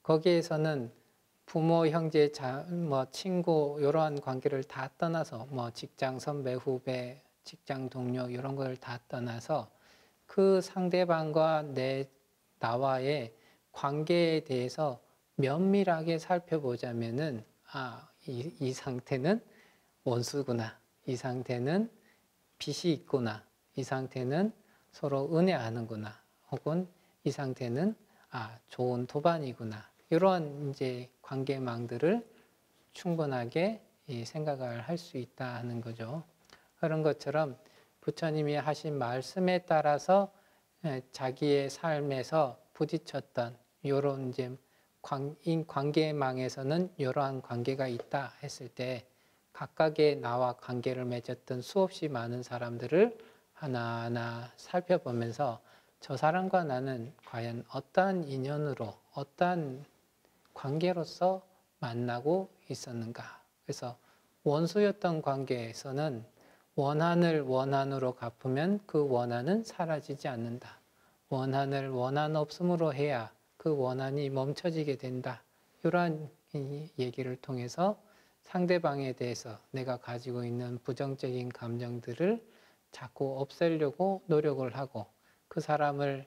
거기에서는 부모, 형제, 친구 이러한 관계를 다 떠나서 직장 선배, 후배, 직장 동료 이런 걸 다 떠나서 그 상대방과 나와의 관계에 대해서 면밀하게 살펴보자면은 이 상태는 원수구나. 이 상태는 빚이 있구나. 이 상태는 서로 은혜하는구나. 혹은 이 상태는 좋은 도반이구나. 이러한 이제 관계망들을 충분하게 생각을 할 수 있다 하는 거죠. 그런 것처럼 부처님이 하신 말씀에 따라서 자기의 삶에서 부딪혔던 이런 이제 관계망에서는 이러한 관계가 있다 했을 때 각각의 나와 관계를 맺었던 수없이 많은 사람들을 하나하나 살펴보면서 저 사람과 나는 과연 어떠한 인연으로 어떠한 관계로서 만나고 있었는가. 그래서 원수였던 관계에서는 원한을 원한으로 갚으면 그 원한은 사라지지 않는다. 원한을 원한 없음으로 해야 그 원한이 멈춰지게 된다. 이러한 얘기를 통해서 상대방에 대해서 내가 가지고 있는 부정적인 감정들을 자꾸 없애려고 노력을 하고 그 사람을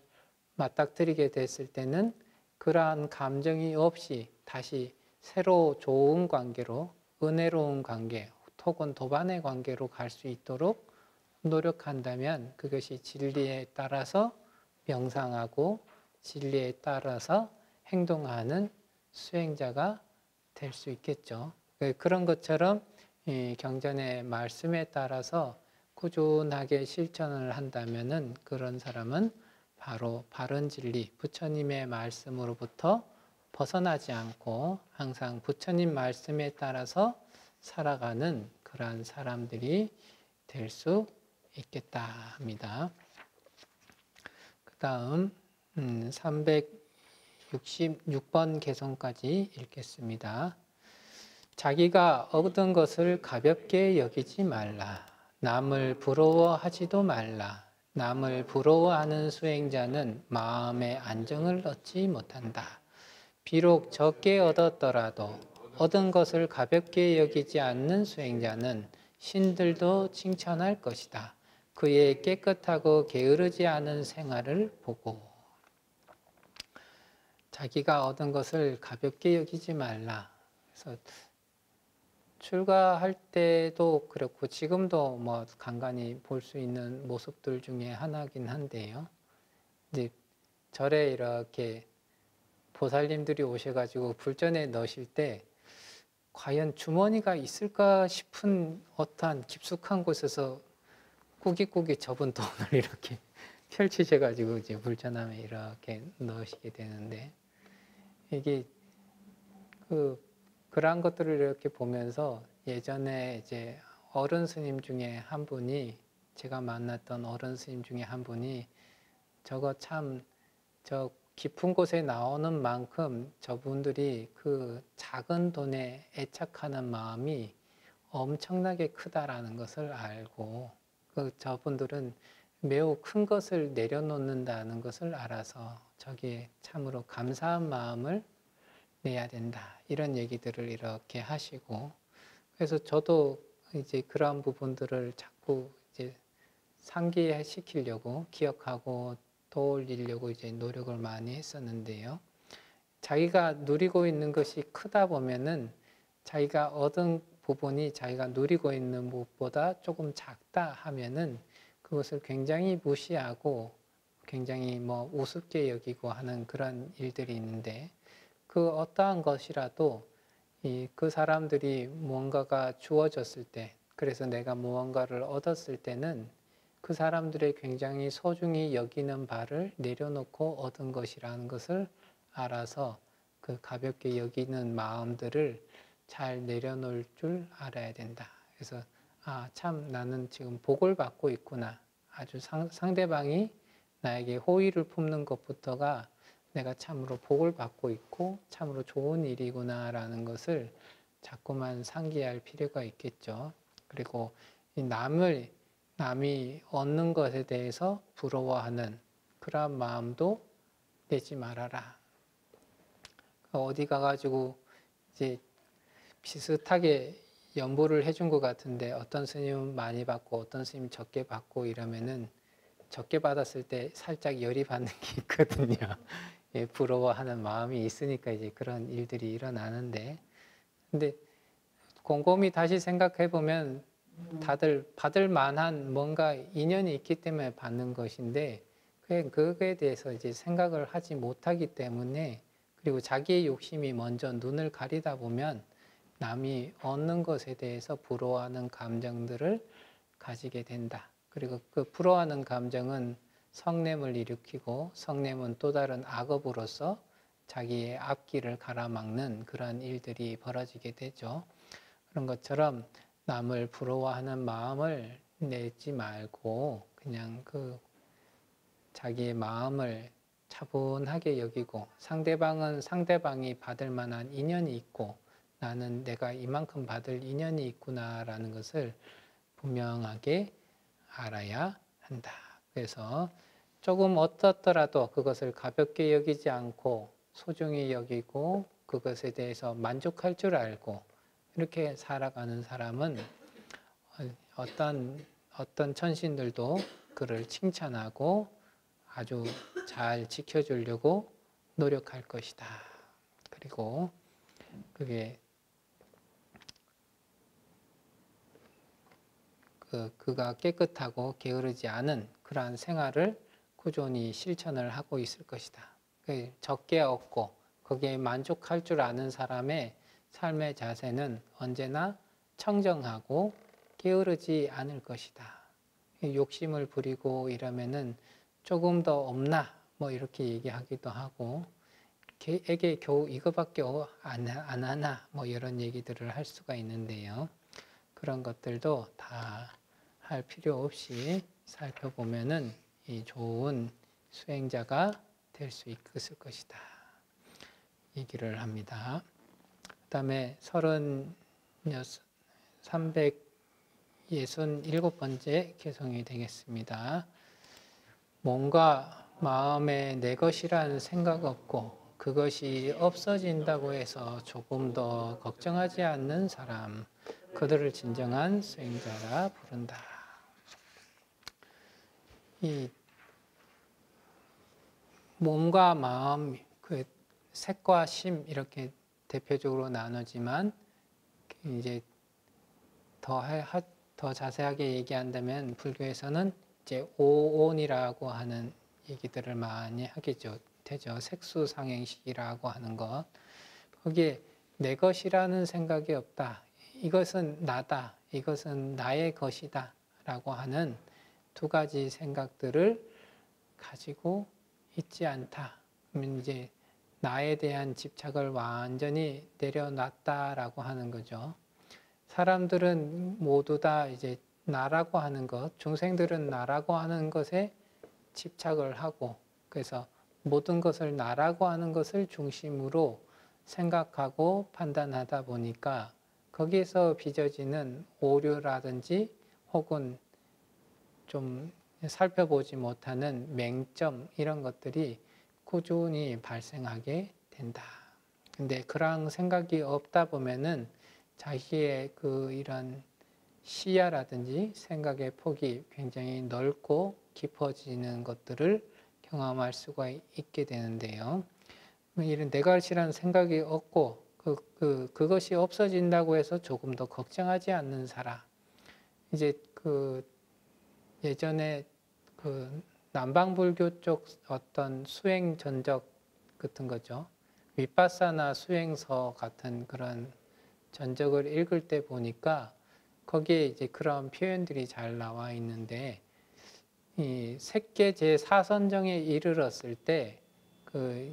맞닥뜨리게 됐을 때는 그러한 감정이 없이 다시 새로 좋은 관계로 은혜로운 관계 혹은 도반의 관계로 갈 수 있도록 노력한다면 그것이 진리에 따라서 명상하고 진리에 따라서 행동하는 수행자가 될 수 있겠죠. 그런 것처럼 경전의 말씀에 따라서 꾸준하게 실천을 한다면은 그런 사람은 바로 바른 진리, 부처님의 말씀으로부터 벗어나지 않고 항상 부처님 말씀에 따라서 살아가는 그러한 사람들이 될 수 있겠다 합니다. 그 다음 366번 개성까지 읽겠습니다. 자기가 얻은 것을 가볍게 여기지 말라. 남을 부러워하지도 말라. 남을 부러워하는 수행자는 마음의 안정을 얻지 못한다. 비록 적게 얻었더라도 얻은 것을 가볍게 여기지 않는 수행자는 신들도 칭찬할 것이다. 그의 깨끗하고 게으르지 않은 생활을 보고. 자기가 얻은 것을 가볍게 여기지 말라. 그래서 출가할 때도 그렇고 지금도 간간히 볼 수 있는 모습들 중에 하나긴 한데요. 이제 절에 이렇게 보살님들이 오셔가지고 불전에 넣으실 때 과연 주머니가 있을까 싶은 어떠한 깊숙한 곳에서 꾸깃꾸깃 접은 돈을 이렇게 펼치셔가지고 이제 불전함에 이렇게 넣으시게 되는데 이게 그러한 것들을 이렇게 보면서 예전에 이제 어른 스님 중에 한 분이 제가 만났던 어른 스님 중에 한 분이 저거 참 저 깊은 곳에 나오는 만큼 저분들이 그 작은 돈에 애착하는 마음이 엄청나게 크다라는 것을 알고 저분들은 매우 큰 것을 내려놓는다는 것을 알아서 저기에 참으로 감사한 마음을 내야 된다. 이런 얘기들을 이렇게 하시고 그래서 저도 이제 그런 부분들을 자꾸 이제 상기시키려고 기억하고 떠올리려고 이제 노력을 많이 했었는데요. 자기가 누리고 있는 것이 크다 보면은 자기가 얻은 부분이 자기가 누리고 있는 무엇보다 조금 작다 하면은 그것을 굉장히 무시하고 굉장히 우습게 여기고 하는 그런 일들이 있는데 그 어떠한 것이라도 그 사람들이 무언가가 주어졌을 때 그래서 내가 무언가를 얻었을 때는 그 사람들의 굉장히 소중히 여기는 바를 내려놓고 얻은 것이라는 것을 알아서 그 가볍게 여기는 마음들을 잘 내려놓을 줄 알아야 된다. 그래서 참 나는 지금 복을 받고 있구나. 아주 상대방이 나에게 호의를 품는 것부터가 내가 참으로 복을 받고 있고 참으로 좋은 일이구나 라는 것을 자꾸만 상기할 필요가 있겠죠. 그리고 남이 얻는 것에 대해서 부러워하는 그러한 마음도 내지 말아라. 어디 가가지고 이제 비슷하게 연보를 해준 것 같은데 어떤 스님은 많이 받고 어떤 스님은 적게 받고 이러면은 적게 받았을 때 살짝 열이 받는 게 있거든요. 예, 부러워하는 마음이 있으니까 이제 그런 일들이 일어나는데, 근데 곰곰이 다시 생각해 보면 다들 받을 만한 뭔가 인연이 있기 때문에 받는 것인데, 그거에 대해서 이제 생각을 하지 못하기 때문에, 그리고 자기의 욕심이 먼저 눈을 가리다 보면 남이 얻는 것에 대해서 부러워하는 감정들을 가지게 된다. 그리고 그 부러워하는 감정은 성냄을 일으키고, 성냄은 또 다른 악업으로서 자기의 앞길을 가로막는 그런 일들이 벌어지게 되죠. 그런 것처럼 남을 부러워하는 마음을 내지 말고 그냥 그 자기의 마음을 차분하게 여기고, 상대방은 상대방이 받을 만한 인연이 있고 나는 내가 이만큼 받을 인연이 있구나라는 것을 분명하게 알아야 한다. 그래서 조금 어떻더라도 그것을 가볍게 여기지 않고 소중히 여기고 그것에 대해서 만족할 줄 알고 이렇게 살아가는 사람은 어떤 천신들도 그를 칭찬하고 아주 잘 지켜주려고 노력할 것이다. 그리고 그게 그가 깨끗하고 게으르지 않은 그러한 생활을 꾸준히 실천을 하고 있을 것이다. 적게 얻고 거기에 만족할 줄 아는 사람의 삶의 자세는 언제나 청정하고 게으르지 않을 것이다. 욕심을 부리고 이러면은 조금 더 없나 뭐 이렇게 얘기하기도 하고, 걔에게 겨우 이거밖에 안 하나 뭐 이런 얘기들을 할 수가 있는데요. 그런 것들도 다 할 필요 없이 살펴보면은 이 좋은 수행자가 될 수 있을 것이다. 얘기를 합니다. 그 다음에 367번째 개송이 되겠습니다. 몸과 마음에 내 것이라는 생각 없고 그것이 없어진다고 해서 조금 더 걱정하지 않는 사람, 그들을 진정한 수행자라 부른다. 이 몸과 마음, 그 색과 심 이렇게 대표적으로 나누지만 이제 더 자세하게 얘기한다면 불교에서는 이제 오온이라고 하는 얘기들을 많이 하게 되죠. 색수상행식이라고 하는 것. 거기에 내 것이라는 생각이 없다. 이것은 나다. 이것은 나의 것이다. 라고 하는 두 가지 생각들을 가지고 있지 않다. 그러면 이제 나에 대한 집착을 완전히 내려놨다라고 하는 거죠. 사람들은 모두 다 이제 나라고 하는 것, 중생들은 나라고 하는 것에 집착을 하고, 그래서 모든 것을 나라고 하는 것을 중심으로 생각하고 판단하다 보니까 거기에서 빚어지는 오류라든지 혹은 좀 살펴보지 못하는 맹점 이런 것들이 꾸준히 발생하게 된다. 근데 그런 생각이 없다 보면은 자기의 이런 시야라든지 생각의 폭이 굉장히 넓고 깊어지는 것들을 경험할 수가 있게 되는데요. 이런 내 것이라는 생각이 없고 그것이 없어진다고 해서 조금 더 걱정하지 않는 사람. 이제 예전에 남방불교 쪽 어떤 수행 전적 같은 거죠. 위파사나 수행서 같은 그런 전적을 읽을 때 보니까 거기에 이제 그런 표현들이 잘 나와 있는데, 이 색계 제4선정에 이르렀을 때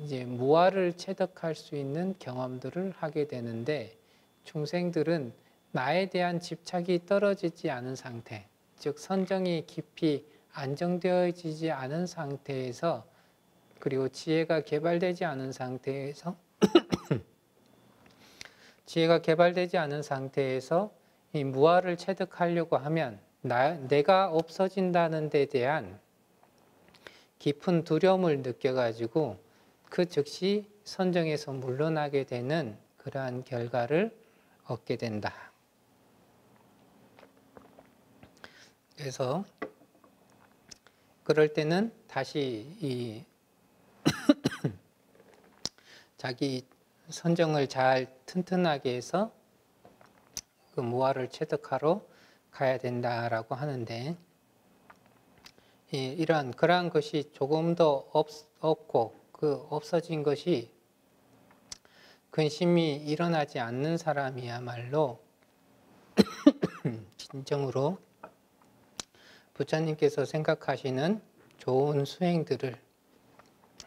이제 무아를 체득할 수 있는 경험들을 하게 되는데, 중생들은 나에 대한 집착이 떨어지지 않은 상태, 즉 선정이 깊이 안정되어지지 않은 상태에서, 그리고 지혜가 개발되지 않은 상태에서 이 무아를 체득하려고 하면 내가 없어진다는 데 대한 깊은 두려움을 느껴가지고 그 즉시 선정에서 물러나게 되는 그러한 결과를 얻게 된다. 그래서 그럴 때는 다시 이 자기 선정을 잘 튼튼하게 해서 그 무아를 체득하러 가야 된다라고 하는데, 그러한 것이 조금 더 없고 그 없어진 것이 근심이 일어나지 않는 사람이야말로 진정으로 부처님께서 생각하시는 좋은 수행들을,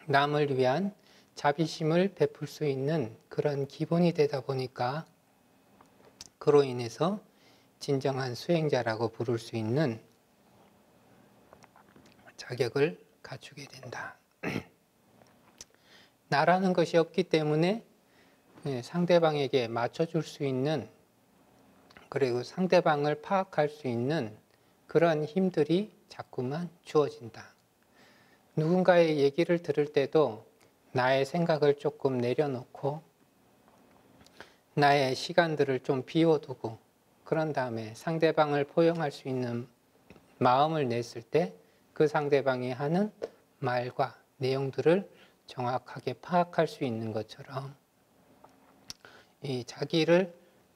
남을 위한 자비심을 베풀 수 있는 그런 기본이 되다 보니까 그로 인해서 진정한 수행자라고 부를 수 있는 자격을 갖추게 된다. 나라는 것이 없기 때문에 상대방에게 맞춰줄 수 있는, 그리고 상대방을 파악할 수 있는 그런 힘들이 자꾸만 주어진다. 누군가의 얘기를 들을 때도 나의 생각을 조금 내려놓고 나의 시간들을 좀 비워두고 그런 다음에 상대방을 포용할 수 있는 마음을 냈을 때 그 상대방이 하는 말과 내용들을 정확하게 파악할 수 있는 것처럼 이 자기를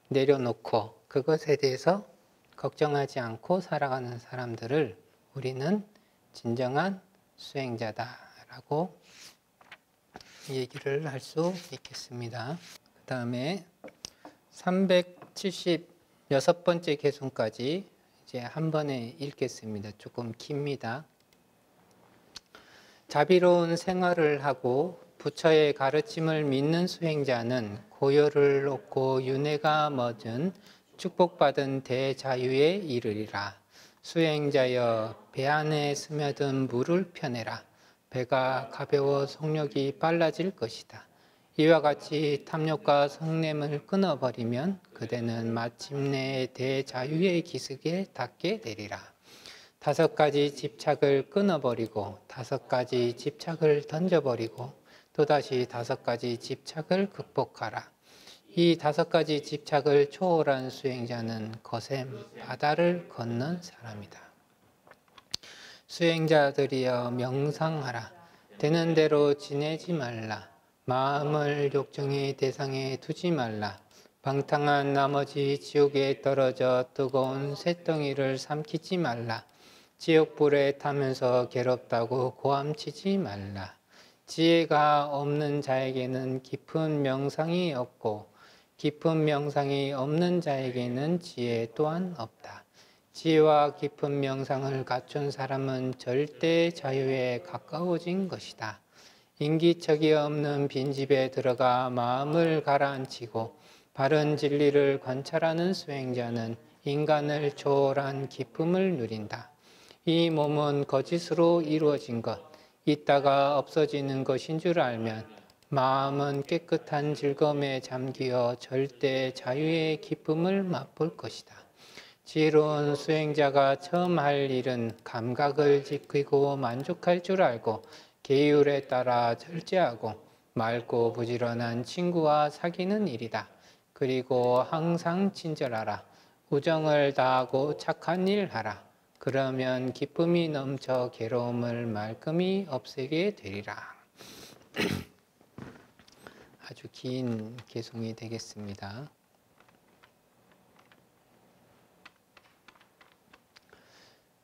내려놓고 그것에 대해서 걱정하지 않고 살아가는 사람들을 우리는 진정한 수행자다라고 얘기를 할 수 있겠습니다. 그 다음에 376번째 개송까지 이제 한 번에 읽겠습니다. 조금 깁니다. 자비로운 생활을 하고 부처의 가르침을 믿는 수행자는 고요를 얻고 윤회가 멎은 축복받은 대자유에 이르리라. 수행자여, 배 안에 스며든 물을 펴내라. 배가 가벼워 속력이 빨라질 것이다. 이와 같이 탐욕과 성냄을 끊어버리면 그대는 마침내 대자유의 기슭에 닿게 되리라. 5가지 집착을 끊어버리고 5가지 집착을 던져버리고 또다시 5가지 집착을 극복하라. 이 5가지 집착을 초월한 수행자는 거센 바다를 건넌 사람이다. 수행자들이여 명상하라. 되는 대로 지내지 말라. 마음을 욕정의 대상에 두지 말라. 방탕한 나머지 지옥에 떨어져 뜨거운 쇳덩이를 삼키지 말라. 지옥불에 타면서 괴롭다고 고함치지 말라. 지혜가 없는 자에게는 깊은 명상이 없고 깊은 명상이 없는 자에게는 지혜 또한 없다. 지혜와 깊은 명상을 갖춘 사람은 절대 자유에 가까워진 것이다. 인기척이 없는 빈집에 들어가 마음을 가라앉히고 바른 진리를 관찰하는 수행자는 인간을 초월한 기쁨을 누린다. 이 몸은 거짓으로 이루어진 것, 있다가 없어지는 것인 줄 알면 마음은 깨끗한 즐거움에 잠기어 절대 자유의 기쁨을 맛볼 것이다. 지혜로운 수행자가 처음 할 일은 감각을 지키고 만족할 줄 알고 계율에 따라 절제하고 맑고 부지런한 친구와 사귀는 일이다. 그리고 항상 친절하라. 우정을 다하고 착한 일 하라. 그러면 기쁨이 넘쳐 괴로움을 말끔히 없애게 되리라. 아주 긴 개송이 되겠습니다.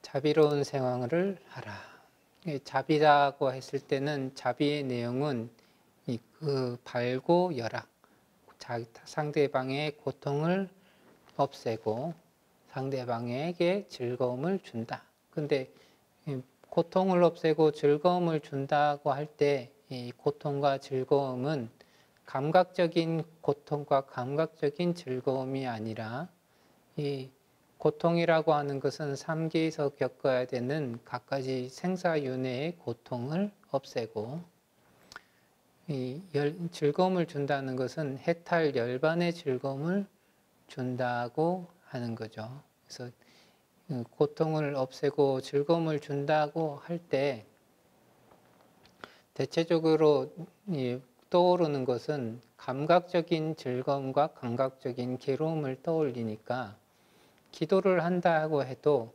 자비로운 생활을 하라. 자비라고 했을 때는 자비의 내용은 그 발고 열악, 상대방의 고통을 없애고 상대방에게 즐거움을 준다. 근데 고통을 없애고 즐거움을 준다고 할 때 이 고통과 즐거움은 감각적인 고통과 감각적인 즐거움이 아니라 이 고통이라고 하는 것은 삼계에서 겪어야 되는 갖가지 생사윤회의 고통을 없애고 이 즐거움을 준다는 것은 해탈 열반의 즐거움을 준다고 하는 거죠. 그래서 고통을 없애고 즐거움을 준다고 할 때 대체적으로 떠오르는 것은 감각적인 즐거움과 감각적인 괴로움을 떠올리니까 기도를 한다고 해도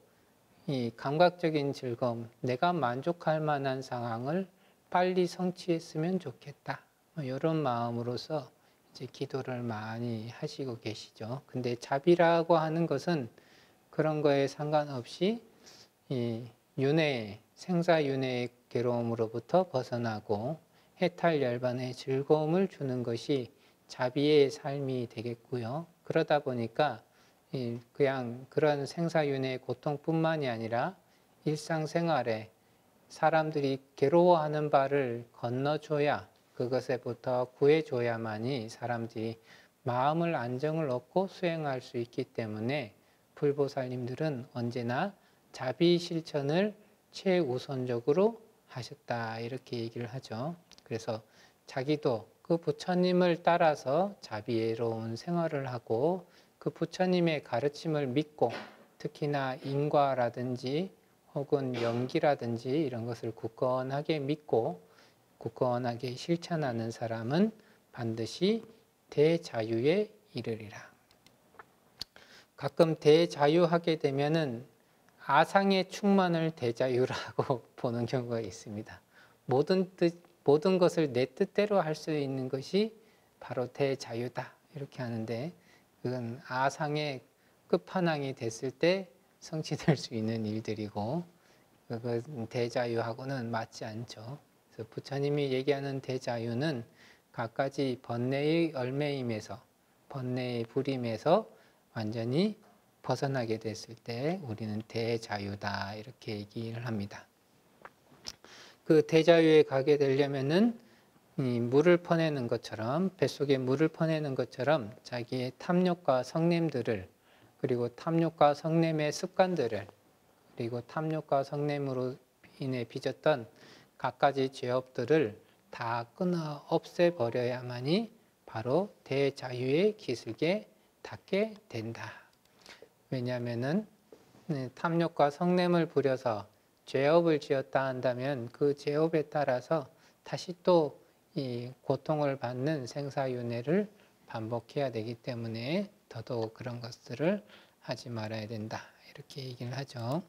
이 감각적인 즐거움, 내가 만족할 만한 상황을 빨리 성취했으면 좋겠다. 이런 마음으로서 이제 기도를 많이 하시고 계시죠. 근데 자비라고 하는 것은 그런 거에 상관없이 이 생사윤회의 괴로움으로부터 벗어나고 해탈 열반의 즐거움을 주는 것이 자비의 삶이 되겠고요. 그러다 보니까 그냥 그런 생사윤회의 고통뿐만이 아니라 일상생활에 사람들이 괴로워하는 바를 건너줘야, 그것에부터 구해줘야만이 사람들이 마음을 안정을 얻고 수행할 수 있기 때문에 불보살님들은 언제나 자비 실천을 최우선적으로 하셨다, 이렇게 얘기를 하죠. 그래서 자기도 그 부처님을 따라서 자비로운 생활을 하고 그 부처님의 가르침을 믿고, 특히나 인과라든지 혹은 연기라든지 이런 것을 굳건하게 믿고 굳건하게 실천하는 사람은 반드시 대자유에 이르리라. 가끔 대자유하게 되면은 아상의 충만을 대자유라고 보는 경우가 있습니다. 모든 것을 내 뜻대로 할 수 있는 것이 바로 대자유다, 이렇게 하는데 그건 아상의 끝판왕이 됐을 때 성취될 수 있는 일들이고, 그건 대자유하고는 맞지 않죠. 그래서 부처님이 얘기하는 대자유는 갖가지 번뇌의 얼매임에서, 번뇌의 불임에서 완전히 벗어나게 됐을 때 우리는 대자유다, 이렇게 얘기를 합니다. 그 대자유에 가게 되려면은 물을 퍼내는 것처럼, 뱃속에 물을 퍼내는 것처럼 자기의 탐욕과 성냄들을, 그리고 탐욕과 성냄의 습관들을, 그리고 탐욕과 성냄으로 인해 빚었던 갖가지 죄업들을 다 끊어 없애버려야만이 바로 대자유의 기슭에 닿게 된다. 왜냐하면은 탐욕과 성냄을 부려서 죄업을 지었다 한다면 그 죄업에 따라서 다시 또 이 고통을 받는 생사윤회를 반복해야 되기 때문에 더더욱 그런 것들을 하지 말아야 된다, 이렇게 얘기를 하죠.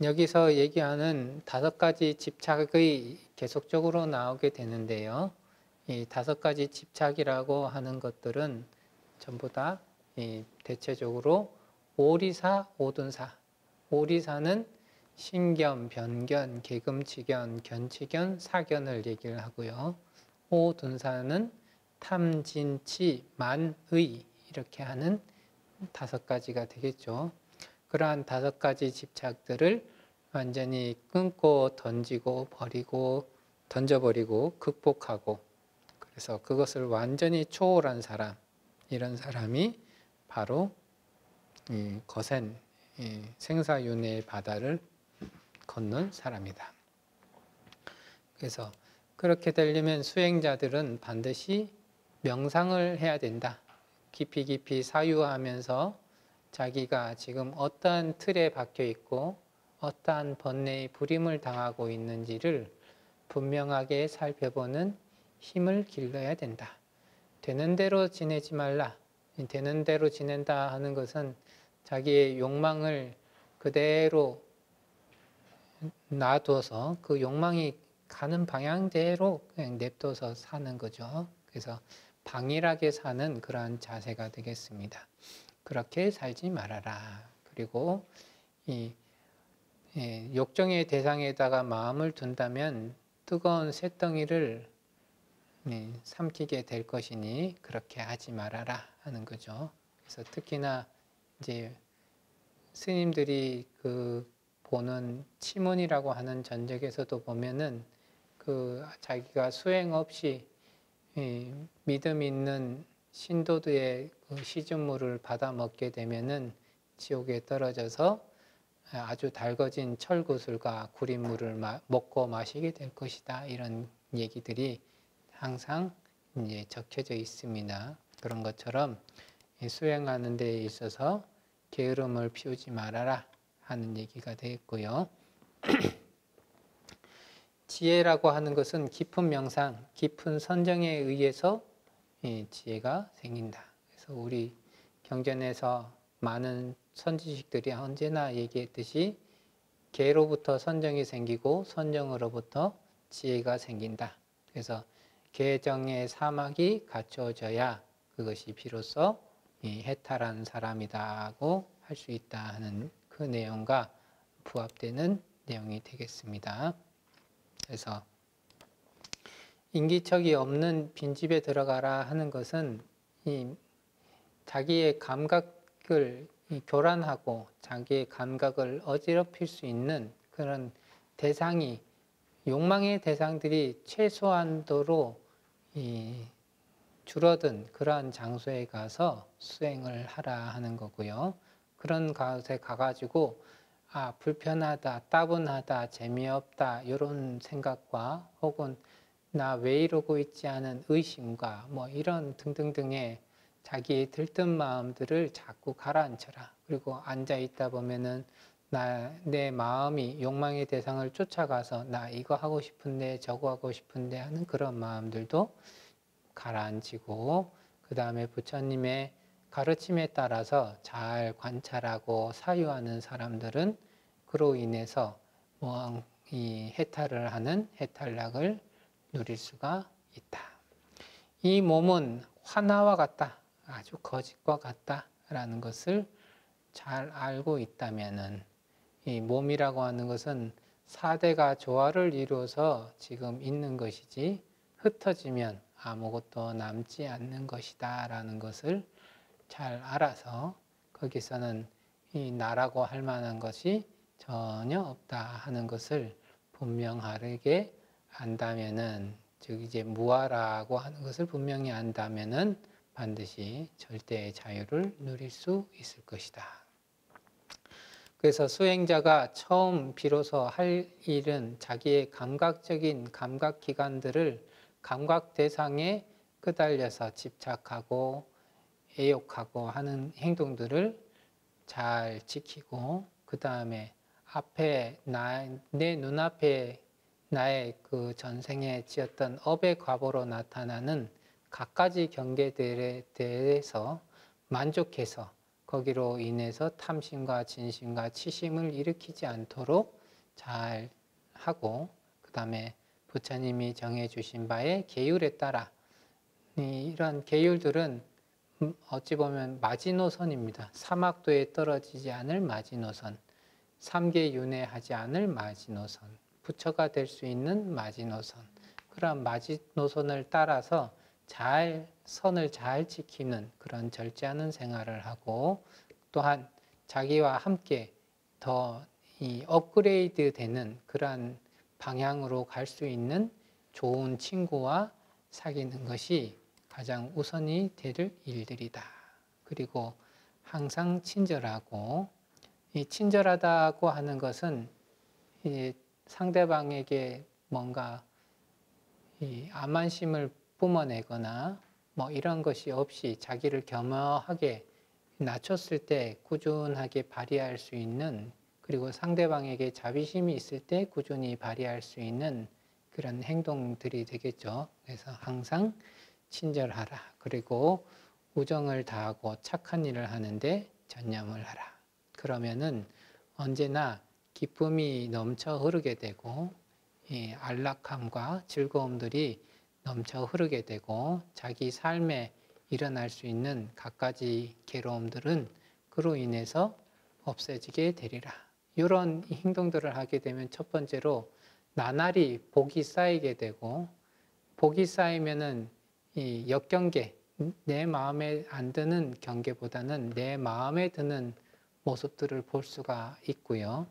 여기서 얘기하는 5가지 집착이 계속적으로 나오게 되는데요. 이 5가지 집착이라고 하는 것들은 전부 다 대체적으로 오리사, 오둔사. 오리사는 신견, 변견, 계금치견, 견치견, 사견을 얘기를 하고요. 오둔사는 탐진치, 만의, 이렇게 하는 5가지가 되겠죠. 그러한 5가지 집착들을 완전히 끊고 던져버리고 극복하고, 그래서 그것을 완전히 초월한 사람, 이런 사람이 바로 이 거센 생사윤회의 바다를 건넌 사람이다. 그래서 그렇게 되려면 수행자들은 반드시 명상을 해야 된다. 깊이 깊이 사유하면서 자기가 지금 어떠한 틀에 박혀 있고 어떠한 번뇌의 불임을 당하고 있는지를 분명하게 살펴보는 힘을 길러야 된다. 되는 대로 지내지 말라. 되는 대로 지낸다 하는 것은 자기의 욕망을 그대로 놔둬서 그 욕망이 가는 방향대로 그냥 냅둬서 사는 거죠. 그래서 방일하게 사는 그러한 자세가 되겠습니다. 그렇게 살지 말아라. 그리고 이 욕정의 대상에다가 마음을 둔다면 뜨거운 쇳덩이를 삼키게 될 것이니 그렇게 하지 말아라 하는 거죠. 그래서 특히나 이제 스님들이 그 보는 치문이라고 하는 전적에서도 보면은 그 자기가 수행 없이 믿음 있는 신도들의 그 시즌물을 받아 먹게 되면은 지옥에 떨어져서 아주 달궈진 철구슬과 구린물을 먹고 마시게 될 것이다, 이런 얘기들이 항상 이제 적혀져 있습니다. 그런 것처럼 수행하는 데 있어서 게으름을 피우지 말아라 하는 얘기가 되겠고요. 지혜라고 하는 것은 깊은 명상, 깊은 선정에 의해서 지혜가 생긴다. 그래서 우리 경전에서 많은 선지식들이 언제나 얘기했듯이 계로부터 선정이 생기고 선정으로부터 지혜가 생긴다. 그래서 계정의 사막이 갖추어져야 그것이 비로소 해탈한 사람이다고 할 수 있다 하는 그 내용과 부합되는 내용이 되겠습니다. 그래서 인기척이 없는 빈집에 들어가라 하는 것은 자기의 감각을 교란하고 자기의 감각을 어지럽힐 수 있는 그런 대상이 욕망의 대상들이 최소한도로 줄어든 그러한 장소에 가서 수행을 하라 하는 거고요. 그런 곳에 가가지고 불편하다, 따분하다, 재미없다 이런 생각과 혹은 나 왜 이러고 있지 않은 의심과 뭐 이런 등등등의 자기의 들뜬 마음들을 자꾸 가라앉혀라. 그리고 앉아 있다 보면은 내 마음이 욕망의 대상을 쫓아가서 나 이거 하고 싶은데 저거 하고 싶은데 하는 그런 마음들도 가라앉히고 그 다음에 부처님의 가르침에 따라서 잘 관찰하고 사유하는 사람들은 그로 인해서 이 해탈을 하는 해탈락을 누릴 수가 있다. 이 몸은 화나와 같다. 아주 거짓과 같다라는 것을 잘 알고 있다면은 이 몸이라고 하는 것은 4대가 조화를 이루어서 지금 있는 것이지 흩어지면 아무것도 남지 않는 것이다 라는 것을 잘 알아서 거기서는 이 나라고 할 만한 것이 전혀 없다 하는 것을 분명하게 안다면은, 즉 이제 무아라고 하는 것을 분명히 안다면은 반드시 절대의 자유를 누릴 수 있을 것이다. 그래서 수행자가 처음 비로소 할 일은 자기의 감각적인 감각기관들을 감각 대상에 끄달려서 집착하고 애욕하고 하는 행동들을 잘 지키고 그 다음에 앞에 내 눈앞에 나의 그 전생에 지었던 업의 과보로 나타나는 갖가지 경계들에 대해서 만족해서 거기로 인해서 탐심과 진심과 치심을 일으키지 않도록 잘 하고 그 다음에 부처님이 정해주신 바의 계율에 따라 이런 계율들은 어찌 보면 마지노선입니다. 사막도에 떨어지지 않을 마지노선, 삼계윤회하지 않을 마지노선, 부처가 될 수 있는 마지노선, 그런 마지노선을 따라서 선을 잘 지키는 그런 절제하는 생활을 하고 또한 자기와 함께 더 업그레이드 되는 그러한 방향으로 갈 수 있는 좋은 친구와 사귀는 것이 가장 우선이 될 일들이다. 그리고 항상 친절하고 이 친절하다고 하는 것은 상대방에게 뭔가 암만심을 뿜어내거나 뭐 이런 것이 없이 자기를 겸허하게 낮췄을 때 꾸준하게 발휘할 수 있는, 그리고 상대방에게 자비심이 있을 때 꾸준히 발휘할 수 있는 그런 행동들이 되겠죠. 그래서 항상 친절하라. 그리고 우정을 다하고 착한 일을 하는데 전념을 하라. 그러면은 언제나 기쁨이 넘쳐 흐르게 되고 안락함과 즐거움들이 넘쳐 흐르게 되고 자기 삶에 일어날 수 있는 갖가지 괴로움들은 그로 인해서 없어지게 되리라. 이런 행동들을 하게 되면 첫 번째로 나날이 복이 쌓이게 되고, 복이 쌓이면은 이 역경계, 내 마음에 안 드는 경계보다는 내 마음에 드는 모습들을 볼 수가 있고요.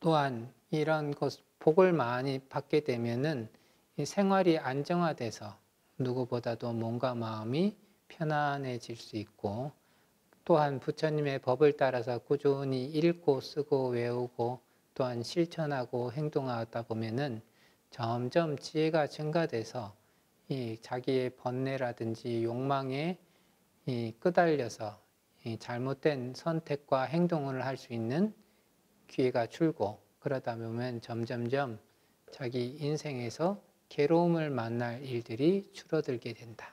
또한 이런 복을 많이 받게 되면은 이 생활이 안정화돼서 누구보다도 몸과 마음이 편안해질 수 있고, 또한 부처님의 법을 따라서 꾸준히 읽고 쓰고 외우고 또한 실천하고 행동하다 보면은 점점 지혜가 증가돼서 이 자기의 번뇌라든지 욕망에 끄달려서 잘못된 선택과 행동을 할 수 있는 기회가 줄고, 그러다 보면 점점점 자기 인생에서 괴로움을 만날 일들이 줄어들게 된다.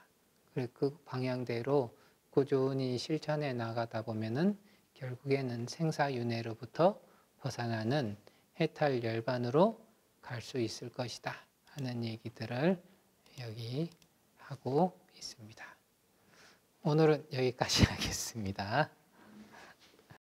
그래서 그 방향대로 꾸준히 실천해 나가다 보면은 결국에는 생사윤회로부터 벗어나는 해탈 열반으로 갈 수 있을 것이다 하는 얘기들을 여기 하고 있습니다. 오늘은 여기까지 하겠습니다.